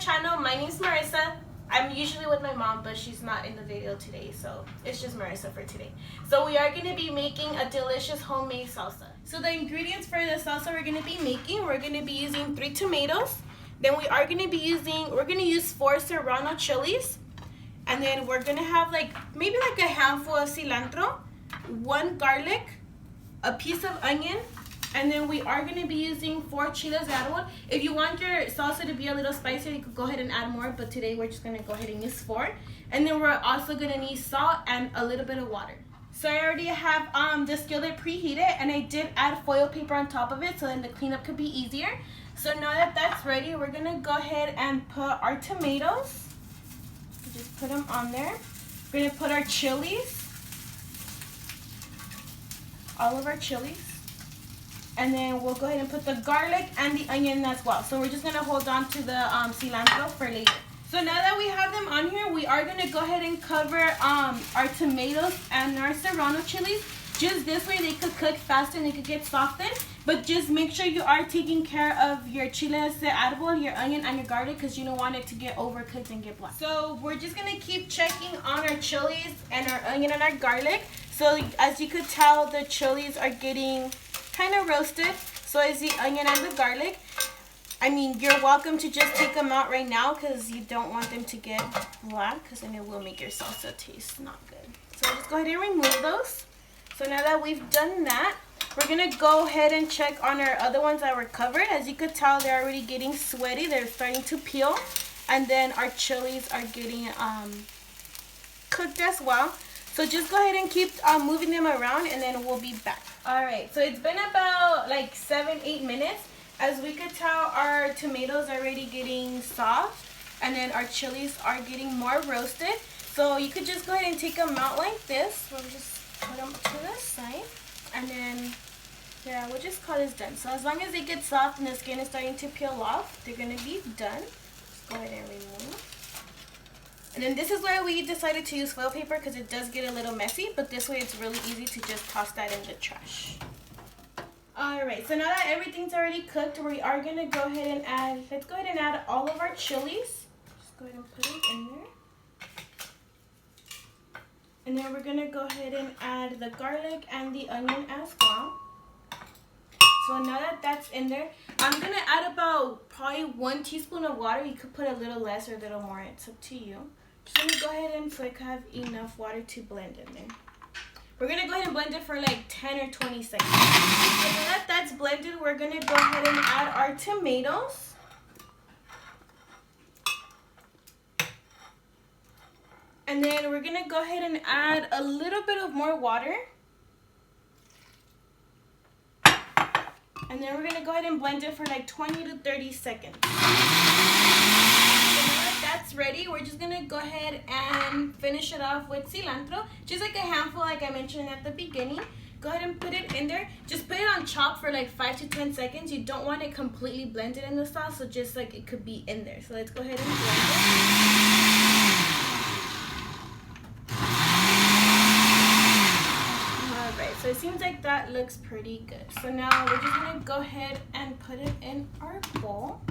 channel. My name's Marissa. I'm usually with my mom, but she's not in the video today, so it's just Marissa for today. So we are going to be making a delicious homemade salsa. So the ingredients for the salsa we're going to be making, we're going to be using 3 tomatoes. Then we are going to use 4 serrano chilies. And then we're going to have maybe a handful of cilantro, 1 garlic, a piece of onion, and then we are going to be using 4 chiles de árbol. If you want your salsa to be a little spicier, you could go ahead and add more, but today we're just going to go ahead and use 4. And then we're also going to need salt and a little bit of water. So I already have the skillet preheated, and I did add foil paper on top of it so then the cleanup could be easier. So now that that's ready, we're going to go ahead and put our tomatoes. Just put them on there. We're going to put our chilies. All of our chilies. And then we'll go ahead and put the garlic and the onion as well. So we're just going to hold on to the cilantro for later. So now that we have them on here, we are going to go ahead and cover our tomatoes and our serrano chilies. Just this way they could cook faster and they could get softened. But just make sure you are taking care of your chiles de árbol, your onion, and your garlic, because you don't want it to get overcooked and get black. So we're just going to keep checking on our chilies and our onion and our garlic. So as you could tell, the chilies are getting kind of roasted. So is the onion and the garlic. I mean, you're welcome to just take them out right now because you don't want them to get black, because then it will make your salsa taste not good. So just go ahead and remove those. So now that we've done that, we're going to go ahead and check on our other ones that were covered. As you could tell, they're already getting sweaty. They're starting to peel. And then our chilies are getting cooked as well. So just go ahead and keep moving them around, and then we'll be back. Alright, so it's been about 7-8 minutes. As we could tell, our tomatoes are already getting soft. And then our chilies are getting more roasted. So you could just go ahead and take them out like this. We'll just put them to the side. And then, yeah, we'll just call this done. So as long as they get soft and the skin is starting to peel off, they're going to be done. Just go ahead and remove. And then this is where we decided to use foil paper because it does get a little messy. But this way it's really easy to just toss that in the trash. Alright, so now that everything's already cooked, we are going to go ahead and add, let's go ahead and add all of our chilies. Just go ahead and put it in there. And then we're going to go ahead and add the garlic and the onion as well. So now that that's in there, I'm going to add about probably 1 teaspoon of water. You could put a little less or a little more. It's up to you. Just going to go ahead and have enough water to blend in there. We're going to go ahead and blend it for 10 or 20 seconds. So now that that's blended, we're going to go ahead and add our tomatoes. And then we're going to go ahead and add a little bit of more water. And then we're going to go ahead and blend it for 20 to 30 seconds. So now that that's ready, we're just going to go ahead and finish it off with cilantro. Just a handful like I mentioned at the beginning. Go ahead and put it in there. Just put it on chop for 5 to 10 seconds. You don't want it completely blended in the sauce, so just it could be in there. So let's go ahead and blend it. So it seems like that looks pretty good. So now we're just going to go ahead and put it in our bowl.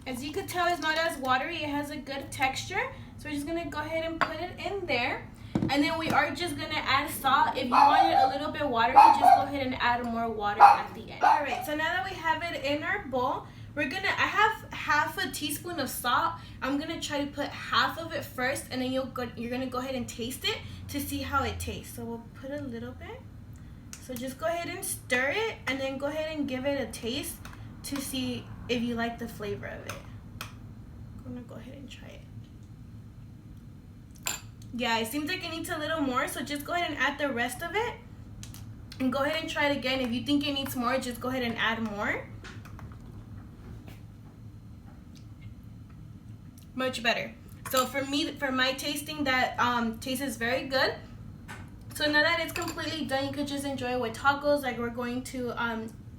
As you could tell, it's not as watery. It has a good texture. So we're just going to go ahead and put it in there. And then we are just going to add salt. If you want it a little bit watery, just go ahead and add more water at the end. Alright, so now that we have it in our bowl, I have half a teaspoon of salt. I'm going to try to put half of it first, and then you're going to go ahead and taste it to see how it tastes. So we'll put a little bit. So just go ahead and stir it, and then go ahead and give it a taste to see if you like the flavor of it. I'm going to go ahead and try it. Yeah, it seems like it needs a little more, so just go ahead and add the rest of it. And go ahead and try it again. If you think it needs more, just go ahead and add more. Much better. So for my tasting, that tastes very good. So now that it's completely done, you could just enjoy it with tacos like we're going to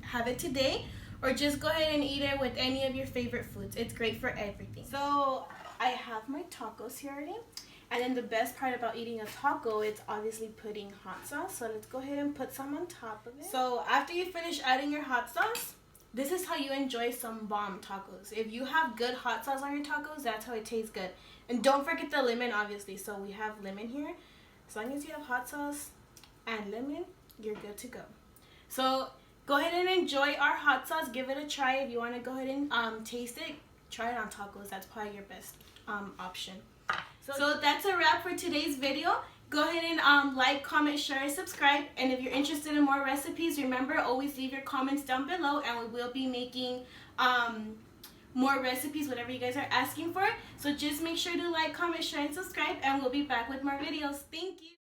have it today, or just go ahead and eat it with any of your favorite foods. It's great for everything. So I have my tacos here already. And then the best part about eating a taco, it's obviously putting hot sauce. So let's go ahead and put some on top of it. So after you finish adding your hot sauce, this is how you enjoy some bomb tacos. If you have good hot sauce on your tacos, that's how it tastes good. And don't forget the lemon, obviously. So we have lemon here. As long as you have hot sauce and lemon, you're good to go. So go ahead and enjoy our hot sauce. Give it a try. If you want to go ahead and taste it, try it on tacos. That's probably your best option. So that's a wrap for today's video. Go ahead and like, comment, share, and subscribe. And if you're interested in more recipes, remember, always leave your comments down below, and we will be making more recipes, whatever you guys are asking for. So just make sure to like, comment, share, and subscribe, and we'll be back with more videos. Thank you.